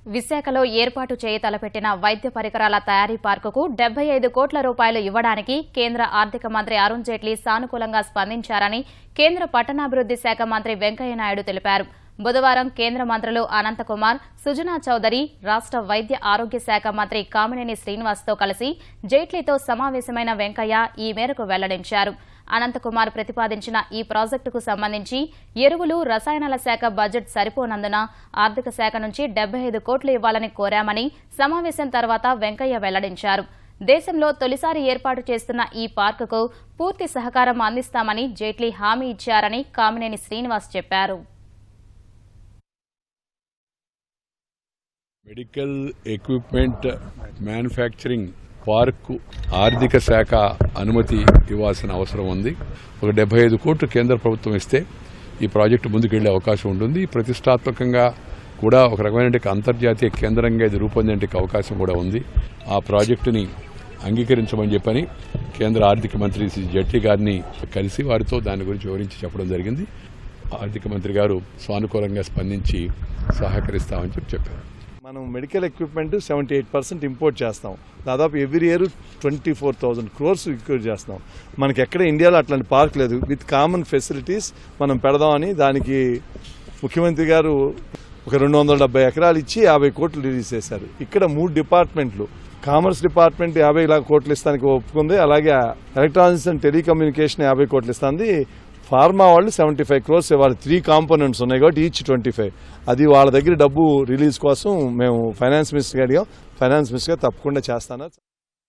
విశాఖలో ఏర్పాటు చేయతలపెట్టిన వైద్య పరికరాల తయారీ పార్కుకు 75 కోట్ల రూపాయలు ఇవ్వడానికి కేంద్ర ఆర్థిక మంత్రి అరుణ్ జైట్లీ సానుకూలంగా స్పందించారని కేంద్ర పట్టణాభివృద్ది శాఖ మంత్రి వెంకయ్యనాయుడు తెలిపారు. బుధవారం కేంద్ర మంత్రులు అనంతకుమార్, సుజనా చౌదరి, రాష్ట్ర వైద్య ఆరోగ్య శాఖ మంత్రి కామినేని శ్రీనివాస్తో కలిసి జైట్లీతో సమావేశమైన వెంకయ్య ఈ మేరకు వెల్లడించారు. అనంతకుమార్ ప్రతిపాదించిన ఈ ప్రాజెక్టుకు సంబంధించి ఎరువులు, రసాయనాల శాఖ బడ్జెట్ సరిపోనందున ఆర్థిక శాఖ నుంచి 75 కోట్లు ఇవ్వాలని కోరామని సమావేశం తర్వాత వెంకయ్య వెల్లడించారు. దేశంలో తొలిసారి ఏర్పాటు చేస్తున్న ఈ పార్కుకు పూర్తి సహకారం అందిస్తామని జైట్లీ హామీ ఇచ్చారని కామినేని శ్రీనివాస్ చెప్పారు. మెడికల్ ఎక్విప్మెంట్ మ్యానుఫ్యాక్చరింగ్ పార్కు ఆర్థిక శాఖ అనుమతి ఇవ్వాల్సిన అవసరం ఉంది. ఒక 75 కోట్లు కేంద్ర ప్రభుత్వం ఇస్తే ఈ ప్రాజెక్టు ముందుకెళ్లే అవకాశం ఉంటుంది. ప్రతిష్టాత్మకంగా కూడా ఒక రకమైన అంతర్జాతీయ కేంద్రంగా ఇది రూపొందేందుకు అవకాశం కూడా ఉంది. ఆ ప్రాజెక్టుని అంగీకరించమని చెప్పని కేంద్ర ఆర్థిక మంత్రి శ్రీ జైట్లీ గారిని కలిసి వారితో దాని గురించి వివరించి చెప్పడం జరిగింది. ఆర్థిక మంత్రి గారు సానుకూలంగా స్పందించి సహకరిస్తామని చెప్పారు. మనం మెడికల్ ఎక్విప్మెంట్ 78% ఇంపోర్ట్ చేస్తాం. దాదాపు ఎవ్రీ ఇయర్ 24,000 crores ఇంపోర్ట్ చేస్తాం. మనకి ఎక్కడ ఇండియాలో అట్లాంటి పార్క్ లేదు. విత్ కామన్ ఫెసిలిటీస్ మనం పెడదామని దానికి ముఖ్యమంత్రి గారు ఒక 270 ఎకరాలు ఇచ్చి 50 కోట్లు రిలీజ్ చేశారు. ఇక్కడ 3 డిపార్ట్మెంట్లు, కామర్స్ డిపార్ట్మెంట్ 50 కోట్లు ఇస్తానికి ఒప్పుకుంది. అలాగే ఎలక్ట్రానిక్స్ అండ్ టెలికమ్యూనికేషన్ 50 కోట్లు ఇస్తుంది. ఫార్మా వాళ్ళు 75 crores ఇవ్వాలి. 3 కాంపోనెంట్స్ ఉన్నాయి కాబట్టి ఈచ్ 25. అది వాళ్ళ దగ్గర డబ్బు రిలీజ్ కోసం మేము ఫైనాన్స్ మినిస్టర్ అడిగాం. ఫైనాన్స్ మినిస్టర్ తప్పకుండా చేస్తాను.